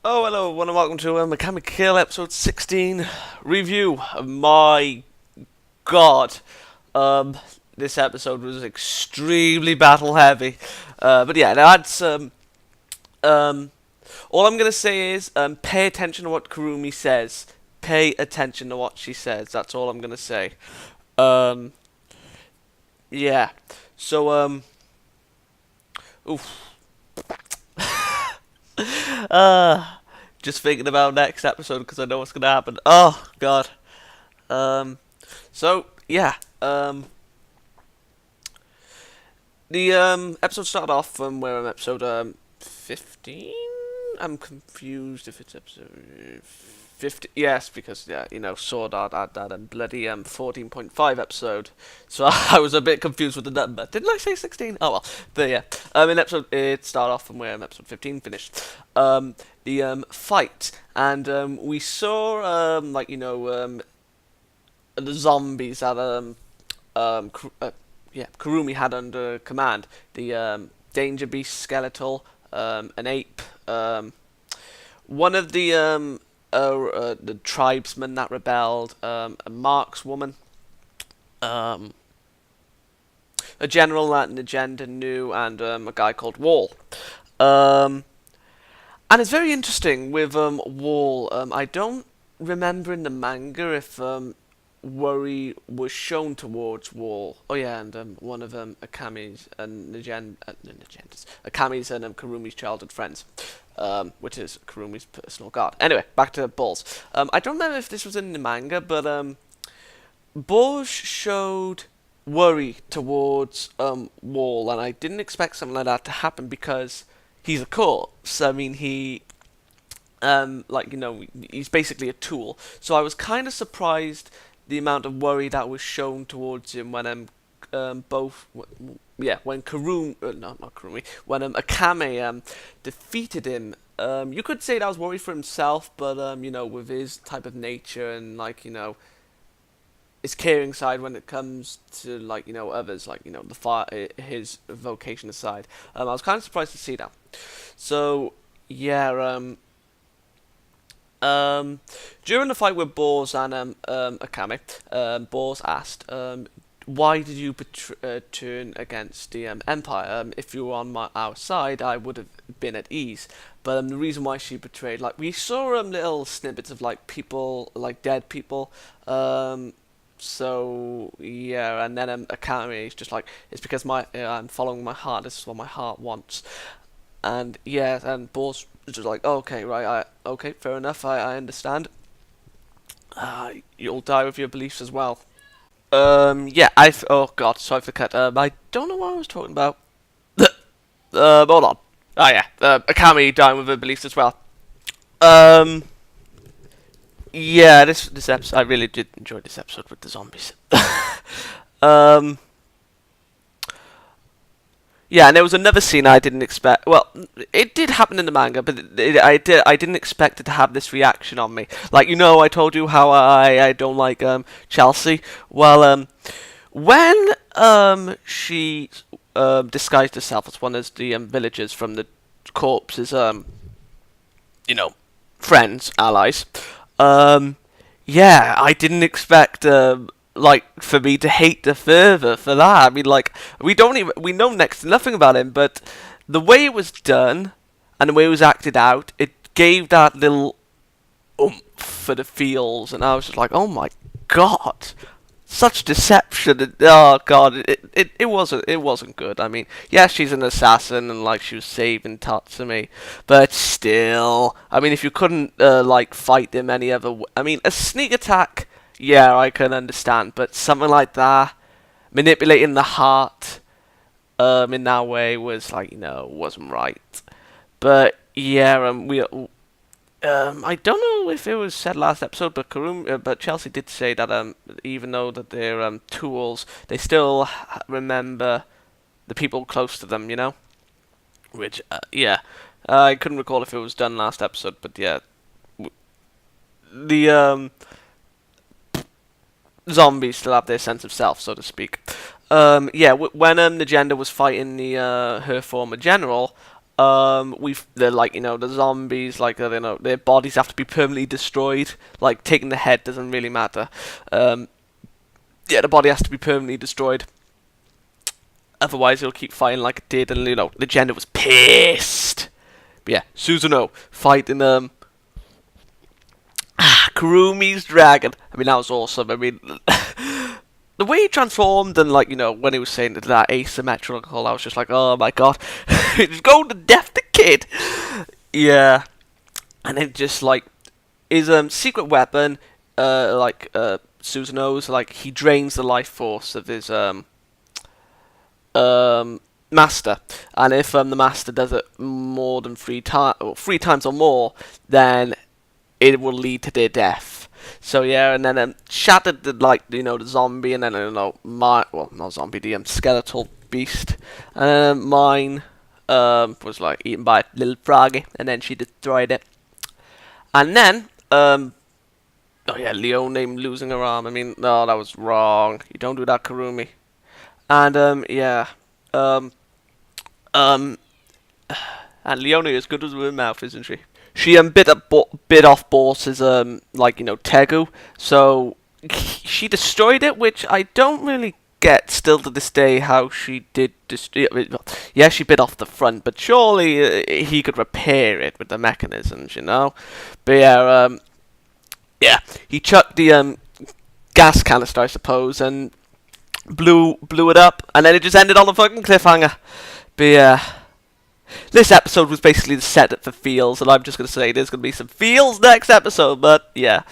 Oh, hello, everyone, and welcome to Akame Ga Kill episode 16 review. My God, um, this episode was extremely battle heavy. But yeah, now that's um, all I'm gonna say is pay attention to what Kurome says. Pay attention to what she says. That's all I'm gonna say. Um, yeah. So oof. Uh, just thinking about next episode because I know what's gonna happen. Oh God. Um, so yeah. The episode started off from where I'm episode 15. I'm confused if it's episode 50. Yes, because yeah, Sword Art had that and bloody 14.5 episode. So I was a bit confused with the number. Didn't I say 16? Oh well. But yeah, in episode it started off from where episode 15 finished. The fight, and we saw the zombies that Kurome had under command. The Danger Beast skeletal, an ape, one of the tribesmen that rebelled, a markswoman, um, a general that Negenda knew, and a guy called Wall. And it's very interesting with Wall. I don't remember in the manga if worry was shown towards Wall. Oh yeah, and one of Akame's and Akame's and Kurumi's childhood friends, which is Kurumi's personal guard. Anyway, back to balls. I don't remember if this was in the manga, but balls showed worry towards Wall, and I didn't expect something like that to happen because he's a corpse. I mean, he's basically a tool. So I was kind of surprised the amount of worry that was shown towards him when when Kurome, no, not Kurome, when Akame defeated him. You could say that was worry for himself, but with his type of nature and his caring side when it comes to others, his vocation aside, I was kind of surprised to see that. So yeah, during the fight with Bors and Akame, Bors asked, "Why did you turn against the Empire? If you were on our side, I would have been at ease." But the reason why she betrayed, we saw little snippets of people, dead people. So yeah, and then Akame is just it's because I'm following my heart. This is what my heart wants. And yeah, and Bors is just okay, right, okay, fair enough, I understand. You'll die with your beliefs as well. Yeah, oh god, sorry for the cut. I don't know what I was talking about. Hold on. Oh yeah, Akame dying with her beliefs as well. Yeah, this episode, I really did enjoy this episode with the zombies. um. Yeah, and there was another scene I didn't expect. Well, it did happen in the manga, but I didn't expect it to have this reaction on me. I told you how I don't like Chelsea. Well, when she disguised herself as one of the villagers from the corpses, friends, allies. Yeah, I didn't expect for me to hate her further for that. I mean, we know next to nothing about him, but the way it was done and the way it was acted out, it gave that little oomph for the feels, and I was just oh my god, such deception. Oh god, it wasn't good. I mean, yeah, she's an assassin and she was saving Tatsumi, but still, I mean, if you couldn't fight them any other I mean, a sneak attack, yeah, I can understand, but something like that, manipulating the heart in that way was wasn't right. But yeah, I don't know if it was said last episode, but but Chelsea did say that even though that they're tools, they still remember the people close to them, Which yeah, I couldn't recall if it was done last episode, but yeah, the zombies still have their sense of self, so to speak. Yeah, when Negenda was fighting her former general, They're like, the zombies, like, their bodies have to be permanently destroyed. Like, taking the head doesn't really matter. Yeah, the body has to be permanently destroyed. Otherwise, he'll keep fighting like it did, and the gender was pissed. But yeah, Susanoo fighting Kurumi's dragon. I mean, that was awesome. I mean, the way he transformed, and when he was saying that asymmetrical, I was just like, oh my god, he's going to death, the kid. Yeah, and then just his secret weapon, Susanoo's, he drains the life force of his master, and if the master does it more than three times or more, then it will lead to their death. So yeah, and then shattered the zombie, and then not zombie, the skeletal beast, and mine was eaten by a little froggy, and then she destroyed it, and then oh yeah, Leone losing her arm. I mean, no, that was wrong. You don't do that, Kurome. And yeah, and Leone is good as with her mouth, isn't she? She bit off Boss's Tegu, so she destroyed it, which I don't really get still to this day how she did destroy it. Yeah, she bit off the front, but surely he could repair it with the mechanisms, But yeah, he chucked the gas canister, I suppose, and blew it up, and then it just ended on a fucking cliffhanger. But yeah, this episode was basically the setup for feels, and I'm just going to say there's going to be some feels next episode, but yeah,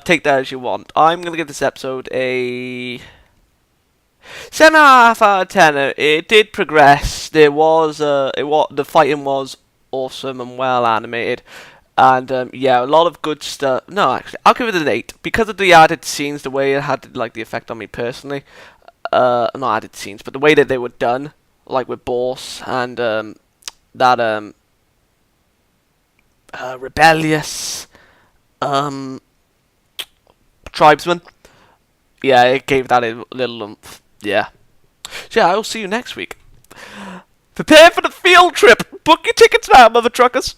take that as you want. I'm going to give this episode a 7.5 out of 10. It did progress. The fighting was awesome and well animated. And yeah, a lot of good stuff. No, actually, I'll give it an 8 because of the added scenes, the way it had the effect on me personally. Not added scenes, but the way that they were done, with Boss and that rebellious tribesman. Yeah, it gave that a little oomph. Yeah. So yeah, I will see you next week. Prepare for the field trip. Book your tickets now, mother truckers.